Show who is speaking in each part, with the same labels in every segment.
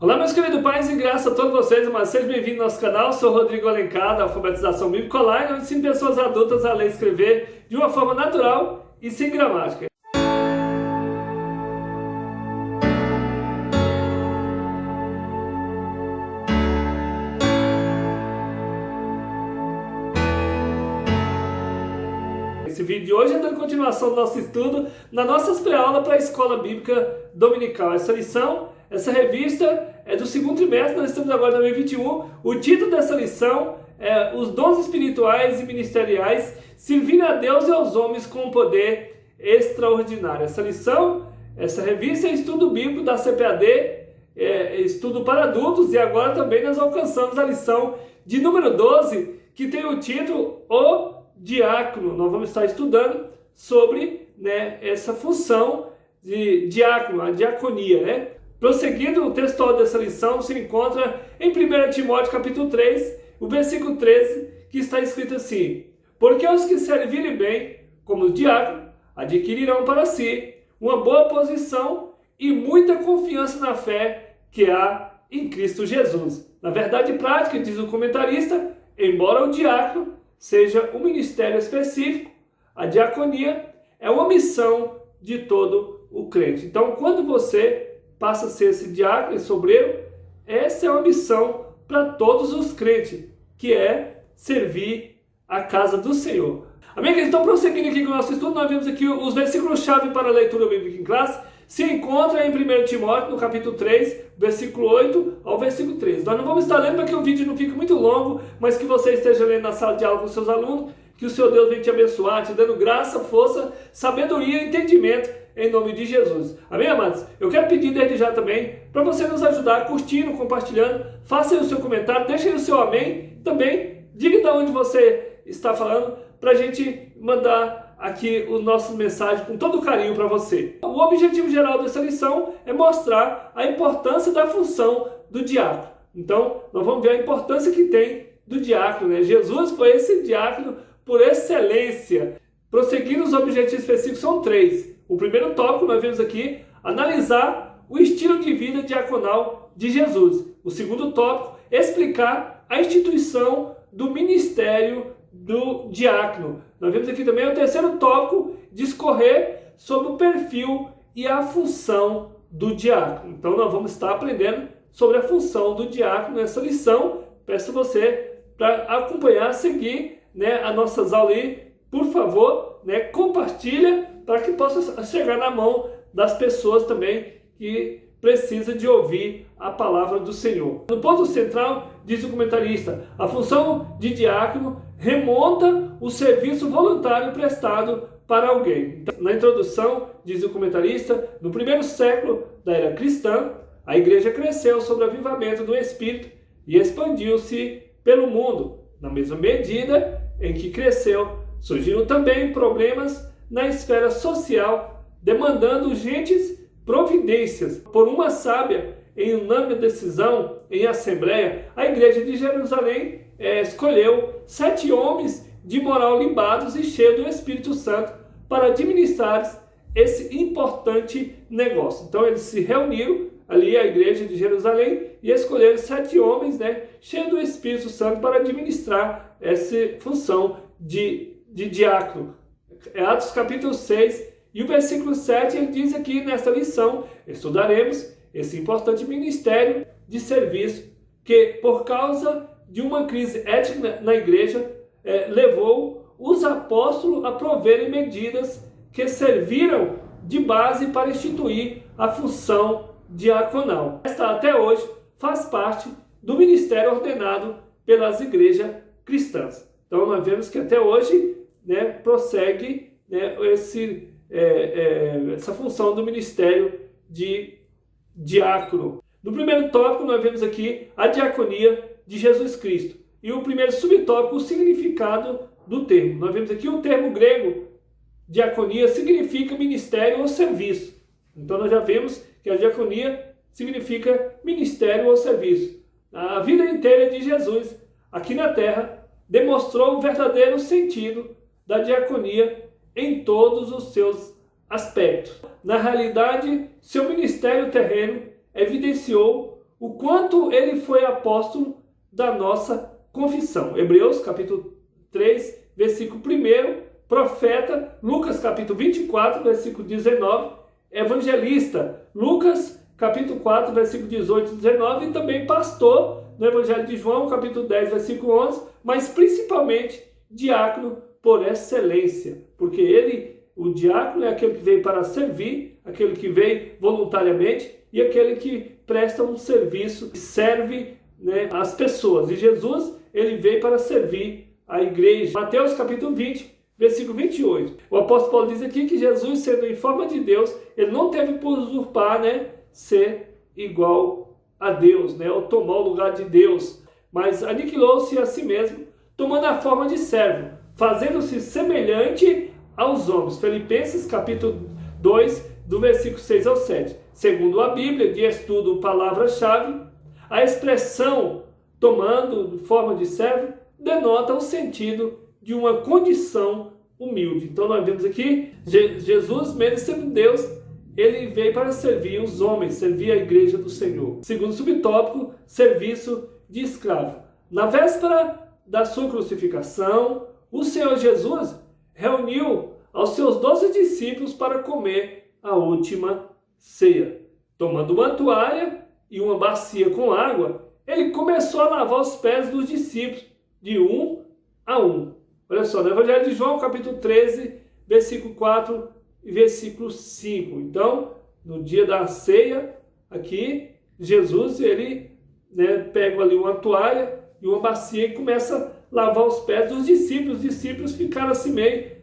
Speaker 1: Olá, meus queridos pais e graça a todos vocês, mas sejam bem-vindos ao nosso canal. Sou Rodrigo Alencar, da Alfabetização Bíblica Online, onde ensino pessoas adultas a ler e escrever de uma forma natural e sem gramática. Esse vídeo de hoje é dando continuação do nosso estudo na nossa pré-aula para a Escola Bíblica Dominical. Essa lição, essa revista é do segundo trimestre, nós estamos agora em 2021. O título dessa lição é Os Dons Espirituais e Ministeriais, servindo a Deus e aos homens com um poder extraordinário. Essa lição, essa revista é estudo bíblico da CPAD, estudo para adultos, e agora também nós alcançamos a lição de número 12, que tem o título O Diácono. Nós vamos estar estudando sobre essa função de diácono, a diaconia, Prosseguindo, o texto dessa lição se encontra em 1 Timóteo capítulo 3, o versículo 13, que está escrito assim: porque os que servirem bem, como os diáconos, adquirirão para si uma boa posição e muita confiança na fé que há em Cristo Jesus. Na verdade prática, diz o comentarista, embora o diácono seja um ministério específico, a diaconia é uma missão de todo o crente. Então, quando você passa a ser esse diácono, esse obreiro, essa é uma missão para todos os crentes, que é servir a casa do Senhor. Amém? Então, prosseguindo aqui com o nosso estudo, nós vimos aqui os versículos-chave para a leitura bíblica em classe, se encontra em 1 Timóteo, no capítulo 3, versículo 8 ao versículo 13. Nós não vamos estar lendo para que o vídeo não fique muito longo, mas que você esteja lendo na sala de aula com seus alunos, que o seu Deus venha te abençoar, te dando graça, força, sabedoria e entendimento, em nome de Jesus. Amém, amados? Eu quero pedir desde já também para você nos ajudar curtindo, compartilhando, faça aí o seu comentário, deixe aí o seu amém, também diga de onde você está falando, para a gente mandar aqui o nosso mensagem com todo carinho para você. O objetivo geral dessa lição é mostrar a importância da função do diácono. Então, nós vamos ver a importância que tem do diácono, Jesus foi esse diácono por excelência. Prosseguindo, os objetivos específicos são 3. O primeiro tópico, nós vemos aqui, analisar o estilo de vida diaconal de Jesus. O segundo tópico, explicar a instituição do ministério do diácono. Nós vemos aqui também o terceiro tópico, discorrer sobre o perfil e a função do diácono. Então nós vamos estar aprendendo sobre a função do diácono nessa lição. Peço você para acompanhar, seguir as nossas aulas aí, por favor, compartilha para que possa chegar na mão das pessoas também que precisam de ouvir a palavra do Senhor. No ponto central, diz o comentarista, a função de diácono remonta o serviço voluntário prestado para alguém. Então, na introdução, diz o comentarista, no primeiro século da era cristã, a igreja cresceu sob o avivamento do Espírito e expandiu-se pelo mundo. Na mesma medida em que cresceu, surgiram também problemas na esfera social, demandando urgentes providências. Por uma sábia e unânime decisão em assembleia, a igreja de Jerusalém escolheu 7 homens de moral limbados e cheios do Espírito Santo para administrar esse importante negócio. Então eles se reuniram ali, a igreja de Jerusalém, e escolheram 7 homens cheios do Espírito Santo para administrar essa função de diácono. Atos capítulo 6 e o versículo 7, ele diz aqui nesta lição, estudaremos esse importante ministério de serviço que, por causa de uma crise ética na igreja, levou os apóstolos a proverem medidas que serviram de base para instituir a função diaconal. Esta até hoje faz parte do ministério ordenado pelas igrejas cristãs. Então nós vemos que até hoje prossegue essa função do ministério de diácono. No primeiro tópico, nós vemos aqui a diaconia de Jesus Cristo. E o primeiro subtópico, o significado do termo. Nós vemos aqui o termo grego, diaconia, significa ministério ou serviço. Então nós já vemos que a diaconia significa ministério ou serviço. A vida inteira de Jesus, aqui na terra, demonstrou o verdadeiro sentido da diaconia em todos os seus aspectos. Na realidade, seu ministério terreno evidenciou o quanto ele foi apóstolo da nossa confissão. Hebreus capítulo 3, versículo 1, profeta, Lucas capítulo 24, versículo 19, evangelista, Lucas capítulo 4, versículo 18 e 19, e também pastor, no Evangelho de João, capítulo 10, versículo 11, mas principalmente diácono por excelência, porque ele, o diácono, é aquele que veio para servir, aquele que veio voluntariamente e aquele que presta um serviço, que serve, né, as pessoas. E Jesus, ele veio para servir a igreja. Mateus capítulo 20, versículo 28. O apóstolo Paulo diz aqui que Jesus, sendo em forma de Deus, ele não teve por usurpar, né, ser igual a Deus, né, ou tomar o lugar de Deus, mas aniquilou-se a si mesmo, tomando a forma de servo, fazendo-se semelhante aos homens. Filipenses capítulo 2, do versículo 6 ao 7. Segundo a Bíblia, de estudo palavra-chave, a expressão tomando forma de servo denota o sentido de uma condição humilde. Então nós vemos aqui, Jesus, mesmo sendo Deus, ele veio para servir os homens, servir a igreja do Senhor. Segundo subtópico, serviço de escravo. Na véspera da sua crucificação, o Senhor Jesus reuniu aos seus 12 discípulos para comer a última ceia. Tomando uma toalha e uma bacia com água, ele começou a lavar os pés dos discípulos, de um a um. Olha só, no Evangelho de João, capítulo 13, versículo 4 e versículo 5. Então, no dia da ceia, aqui, Jesus, ele, né, pega ali uma toalha e uma bacia e começa a lavar os pés dos discípulos. Os discípulos ficaram assim meio,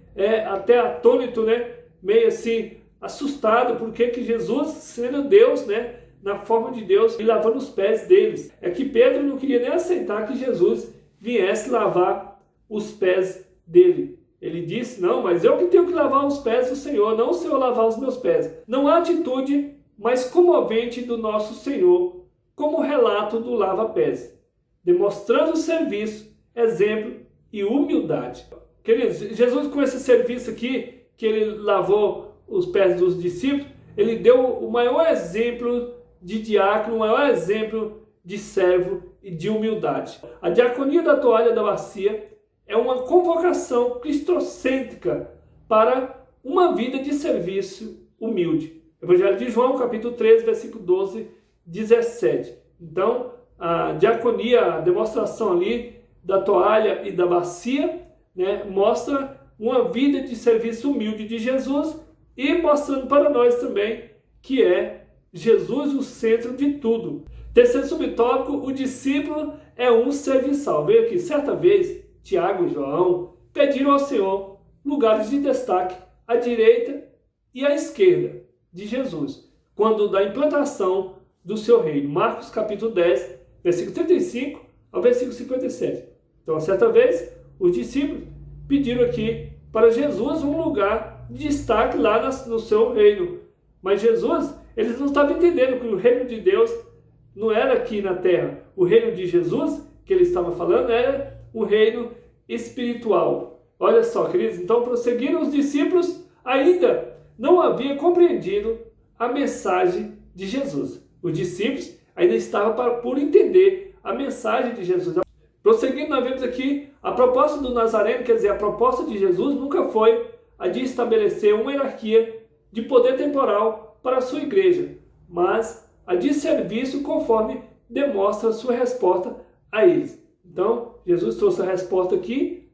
Speaker 1: até atônitos, né, meio assim, assustados, porque que Jesus, sendo Deus, né, na forma de Deus, e lavando os pés deles. É que Pedro não queria nem aceitar que Jesus viesse lavar os pés dele. Ele disse, não, mas eu que tenho que lavar os pés do Senhor, não o Senhor lavar os meus pés. Não há atitude mais comovente do nosso Senhor como o relato do lava-pés, demonstrando serviço, exemplo e humildade. Queridos, Jesus, com esse serviço aqui, que ele lavou os pés dos discípulos, ele deu o maior exemplo de diácono, o maior exemplo de servo e de humildade. A diaconia da toalha da bacia é uma convocação cristocêntrica para uma vida de serviço humilde. Evangelho de João, capítulo 13, versículo 12, 17. Então, a diaconia, a demonstração ali da toalha e da bacia, né, mostra uma vida de serviço humilde de Jesus e mostrando para nós também que é Jesus o centro de tudo. Terceiro subtópico, o discípulo é um serviçal. Veio aqui, certa vez, Tiago e João pediram ao Senhor lugares de destaque à direita e à esquerda de Jesus, quando da implantação do seu reino. Marcos capítulo 10, versículo 35 ao versículo 57. Então, certa vez, os discípulos pediram aqui para Jesus um lugar de destaque lá no seu reino. Mas Jesus, eles não estavam entendendo que o reino de Deus não era aqui na terra. O reino de Jesus, que ele estava falando, era o reino espiritual. Olha só, queridos, então prosseguiram os discípulos, ainda não haviam compreendido a mensagem de Jesus. Os discípulos ainda estavam por entender a mensagem de Jesus. Prosseguindo, nós vemos aqui a proposta do Nazareno, quer dizer, a proposta de Jesus nunca foi a de estabelecer uma hierarquia de poder temporal para a sua igreja, mas a de serviço conforme demonstra a sua resposta a eles. Então, Jesus trouxe a resposta aqui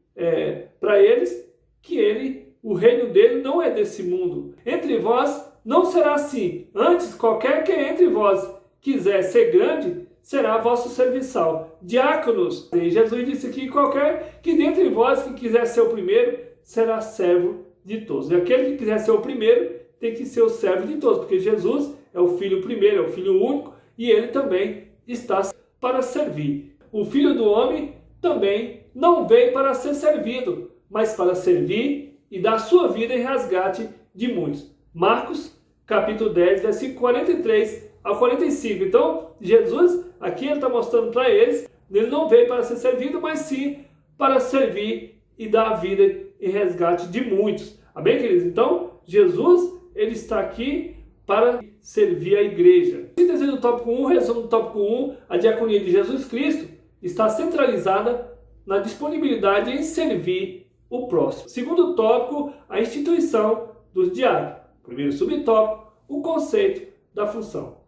Speaker 1: para eles, que o reino dele não é desse mundo. Entre vós não será assim. Antes, qualquer que entre vós quiser ser grande, será vosso serviçal. Diáconos, e Jesus disse aqui, qualquer que dentre vós que quiser ser o primeiro, será servo de todos. E aquele que quiser ser o primeiro, tem que ser o servo de todos, porque Jesus é o Filho primeiro, é o Filho único, e ele também está para servir. O Filho do Homem também não veio para ser servido, mas para servir e dar sua vida em resgate de muitos. Marcos, capítulo 10, versículo 43 ao 45. Então, Jesus, aqui ele está mostrando para eles, ele não veio para ser servido, mas sim para servir e dar a vida em resgate de muitos. Amém, queridos? Então, Jesus, ele está aqui para servir a igreja. Síntese do tópico 1, resumo do tópico 1, a diaconia de Jesus Cristo está centralizada na disponibilidade em servir o próximo. Segundo tópico, a instituição dos diáconos. Primeiro subtópico, o conceito da função.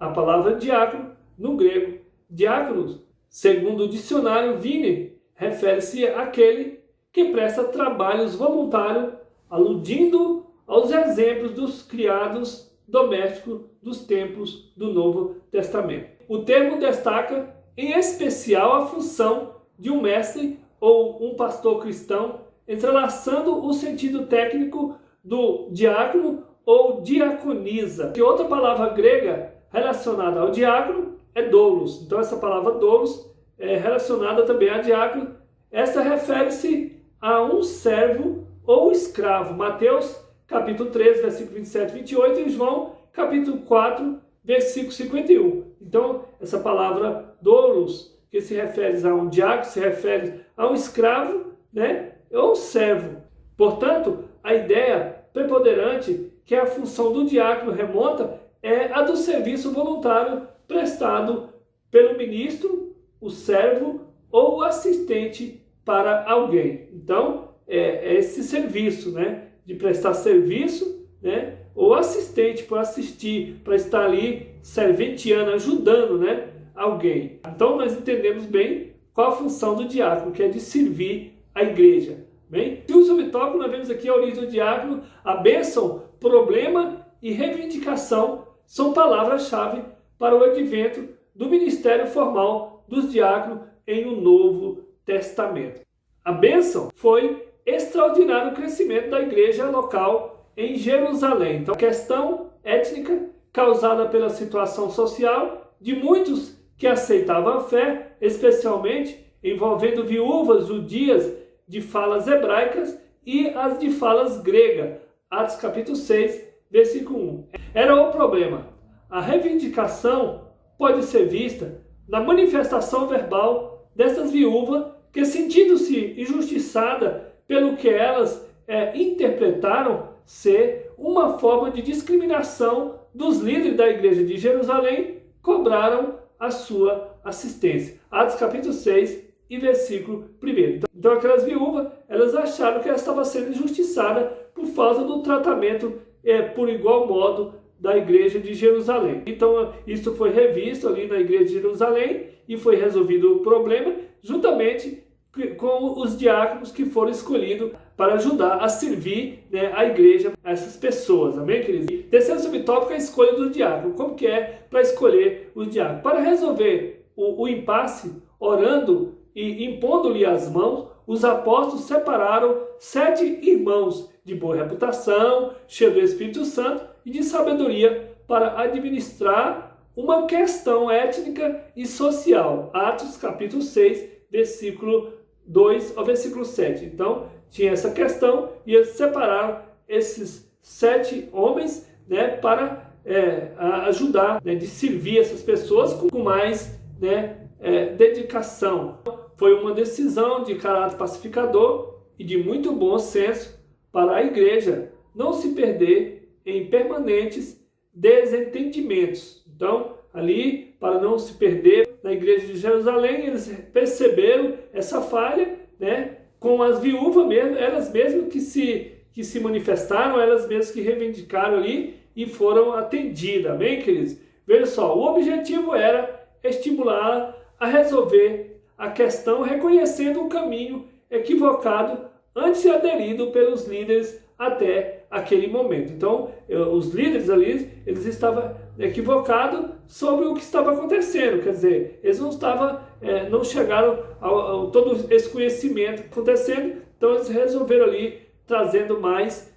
Speaker 1: A palavra diácono, no grego, diáconos, segundo o dicionário Vine, refere-se àquele que presta trabalhos voluntários, aludindo aos exemplos dos criados domésticos dos tempos do Novo Testamento. O termo destaca, em especial, a função de um mestre ou um pastor cristão, entrelaçando o sentido técnico do diácono ou diaconisa. Que outra palavra grega relacionada ao diácono é doulos. Então essa palavra doulos é relacionada também a diácono. Essa refere-se a um servo ou escravo. Mateus capítulo 13, versículo 27 e 28 e João capítulo 4, versículo 51. Então essa palavra doulos, que se refere a um diácono, se refere a um escravo, né? Ou um servo. Portanto, a ideia preponderante que a função do diácono remonta é a do serviço voluntário prestado pelo ministro, o servo ou o assistente para alguém. Então, é esse serviço, né, de prestar serviço, né, ou assistente para assistir, para estar ali serventeando, ajudando, né, alguém. Então, nós entendemos bem qual a função do diácono, que é de servir a igreja. Bem? E o subtópico, nós vemos aqui a origem do diácono, a bênção, problema e reivindicação são palavras-chave para o advento do ministério formal dos diáconos em um Novo Testamento. A bênção foi extraordinário crescimento da igreja local em Jerusalém. Então, a questão étnica causada pela situação social de muitos que aceitavam a fé, especialmente envolvendo viúvas judias de falas hebraicas e as de falas gregas. Atos capítulo 6, versículo 1. Era o problema. A reivindicação pode ser vista na manifestação verbal dessas viúvas que, sentindo-se injustiçadas pelo que elas interpretaram ser uma forma de discriminação dos líderes da igreja de Jerusalém, cobraram a sua assistência. Atos capítulo 6 e versículo 1. Então aquelas viúvas, elas acharam que elas estavam sendo injustiçadas por falta do tratamento por igual modo da igreja de Jerusalém. Então isso foi revisto ali na igreja de Jerusalém e foi resolvido o problema juntamente com os diáconos que foram escolhidos para ajudar a servir, né, a igreja, a essas pessoas. Amém, queridos? Terceiro subtópico é a escolha do diácono. Como que é para escolher os diáconos? Para resolver o impasse, orando e impondo-lhe as mãos, os apóstolos separaram 7 irmãos de boa reputação, cheios do Espírito Santo e de sabedoria para administrar uma questão étnica e social. Atos capítulo 6, versículo 2 ao versículo 7. Então, tinha essa questão e eles separaram esses 7 homens, né, para ajudar, né, de servir essas pessoas com mais, né, dedicação. Foi uma decisão de caráter pacificador e de muito bom senso para a igreja não se perder em permanentes desentendimentos. Então, ali, para não se perder na igreja de Jerusalém, eles perceberam essa falha, né, com as viúvas mesmo, elas mesmas que se manifestaram, elas mesmas que reivindicaram ali e foram atendidas. Amém, queridos? Veja só, o objetivo era estimular a resolver a questão reconhecendo o caminho equivocado antes aderido pelos líderes até aquele momento. Então, os líderes ali, eles estavam equivocados sobre o que estava acontecendo, quer dizer, eles não chegaram a todo esse conhecimento acontecendo, então eles resolveram ali, trazendo mais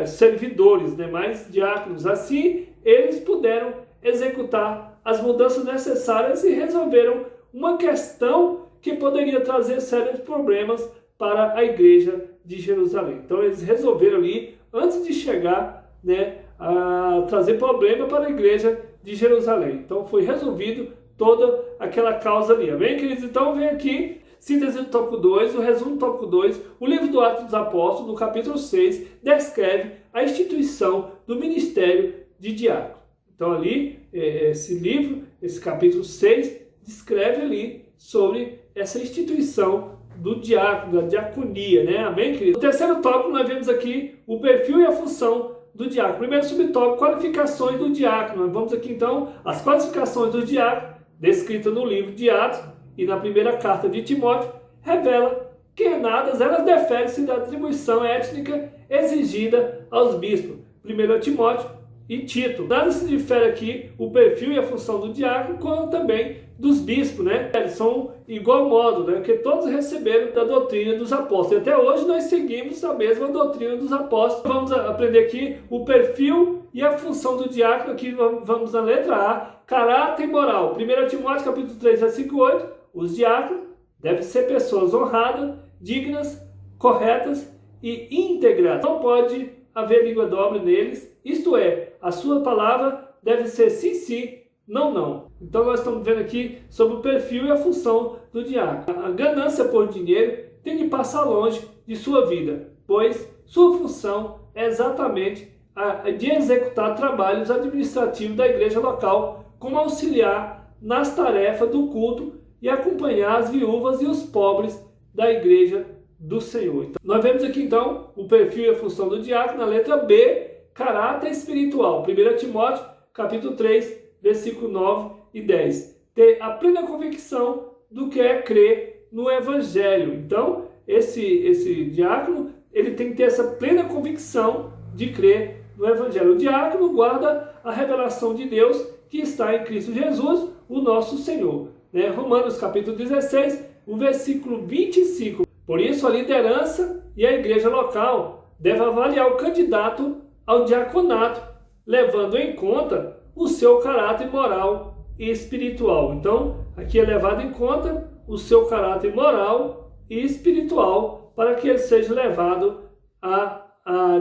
Speaker 1: servidores, né, mais diáconos. Assim, eles puderam executar as mudanças necessárias e resolveram uma questão que poderia trazer sérios problemas para a igreja de Jerusalém. Então eles resolveram ali, antes de chegar, né, a trazer problema para a igreja de Jerusalém. Então foi resolvido toda aquela causa ali. Amém, queridos? Então vem aqui síntese do tópico 2, o resumo do tópico 2, o livro do Atos dos Apóstolos, no capítulo 6, descreve a instituição do ministério de diácono. Então ali, esse livro, esse capítulo 6, descreve ali sobre essa instituição do diácono, da diaconia, né? Amém, querido? No terceiro tópico, nós vemos aqui o perfil e a função do diácono. Primeiro subtópico, qualificações do diácono. Nós vamos aqui, então, as qualificações do diácono, descritas no livro de Atos e na primeira carta de Timóteo, revela que em nada elas diferem-se da atribuição étnica exigida aos bispos. 1 Timóteo e Tito. Nada se difere aqui o perfil e a função do diácono, como também dos bispos, né? Eles são igual modo, né? Porque todos receberam da doutrina dos apóstolos. E até hoje nós seguimos a mesma doutrina dos apóstolos. Vamos aprender aqui o perfil e a função do diácono. Aqui vamos na letra A, caráter e moral. 1 Timóteo capítulo 3, versículo 8. Os diáconos devem ser pessoas honradas, dignas, corretas e íntegras. Não pode haver língua dobre neles, isto é, a sua palavra deve ser sim, sim, não, não. Então nós estamos vendo aqui sobre o perfil e a função do diácono. A ganância por dinheiro tem de passar longe de sua vida, pois sua função é exatamente a de executar trabalhos administrativos da igreja local, como auxiliar nas tarefas do culto e acompanhar as viúvas e os pobres da igreja do Senhor. Então, nós vemos aqui então o perfil e a função do diácono na letra B, caráter espiritual. 1 Timóteo capítulo 3, versículo 9 e 10. Ter a plena convicção do que é crer no Evangelho. Então, esse diácono, ele tem que ter essa plena convicção de crer no Evangelho. O diácono guarda a revelação de Deus que está em Cristo Jesus, o nosso Senhor. Romanos capítulo 16, o versículo 25. Por isso, a liderança e a igreja local devem avaliar o candidato ao diaconato, levando em conta o seu caráter moral e espiritual. Então, aqui é levado em conta o seu caráter moral e espiritual para que ele seja levado à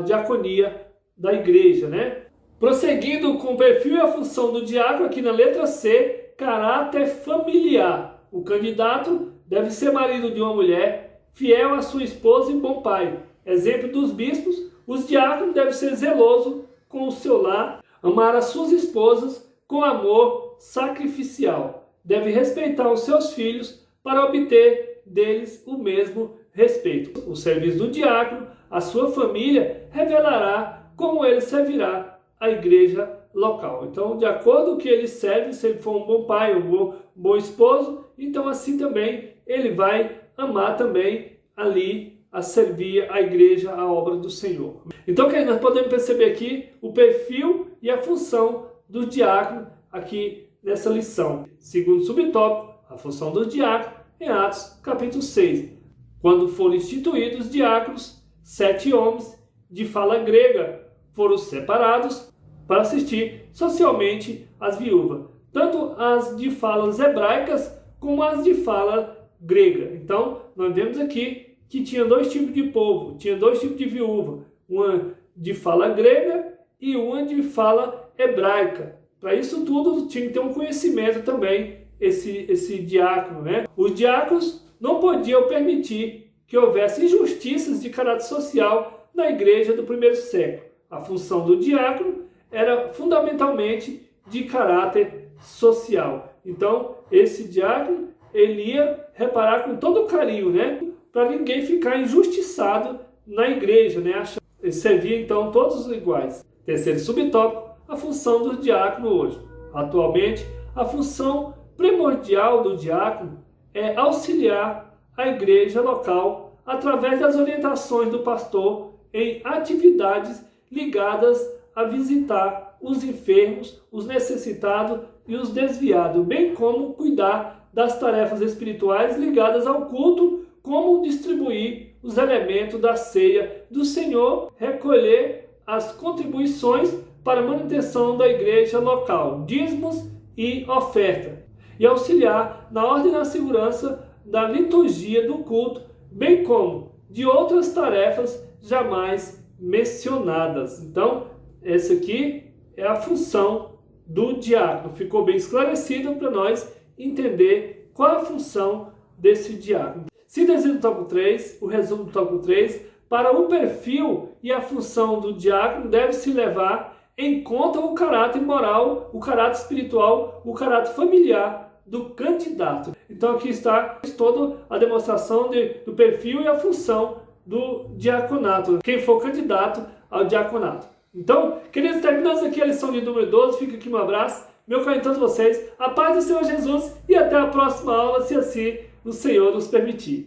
Speaker 1: diaconia da igreja, né? Prosseguindo com o perfil e a função do diácono, aqui na letra C, caráter familiar. O candidato deve ser marido de uma mulher, fiel à sua esposa e bom pai. Exemplo dos bispos, os diáconos devem ser zelosos com o seu lar, amar as suas esposas com amor sacrificial. Deve respeitar os seus filhos para obter deles o mesmo respeito. O serviço do diácono, a sua família, revelará como ele servirá a igreja local. Então, de acordo com o que ele serve, se ele for um bom pai, um bom esposo, então assim também ele vai amar também ali a servir a igreja, a obra do Senhor. Então, nós podemos perceber aqui o perfil e a função do diácono aqui nessa lição. Segundo subtópico, a função do diácono em Atos capítulo 6. Quando foram instituídos diáconos, 7 homens de fala grega foram separados para assistir socialmente às viúvas, tanto as de falas hebraicas como as de fala grega. Então, nós vemos aqui que tinha 2 tipos de povo, tinha 2 tipos de viúva, uma de fala grega e uma de fala hebraica. Para isso tudo tinha que ter um conhecimento também esse diácono, né? Os diáconos não podiam permitir que houvesse injustiças de caráter social na igreja do primeiro século. A função do diácono era fundamentalmente de caráter social. Então, esse diácono, ele ia reparar com todo o carinho, né? Para ninguém ficar injustiçado na igreja, né? Ele servia, então, todos iguais. Terceiro subtópico, a função do diácono hoje. Atualmente, a função primordial do diácono é auxiliar a igreja local através das orientações do pastor em atividades ligadas a visitar os enfermos, os necessitados e os desviados, bem como cuidar das tarefas espirituais ligadas ao culto, como distribuir os elementos da ceia do Senhor, recolher as contribuições para a manutenção da igreja local, dízimos e oferta, e auxiliar na ordem e na segurança da liturgia do culto, bem como de outras tarefas jamais mencionadas. Então, essa aqui é a função do diácono. Ficou bem esclarecido para nós entender qual é a função desse diácono. Síntese do tópico 3, o resumo do tópico 3, para o perfil e a função do diácono deve-se levar em conta o caráter moral, o caráter espiritual, o caráter familiar do candidato. Então aqui está toda a demonstração do perfil e a função do diaconato, quem for candidato ao diaconato. Então, queridos, terminamos aqui a lição de número 12, fica aqui um abraço, meu carinho a todos vocês, a paz do Senhor Jesus e até a próxima aula, se assim o Senhor nos permitir.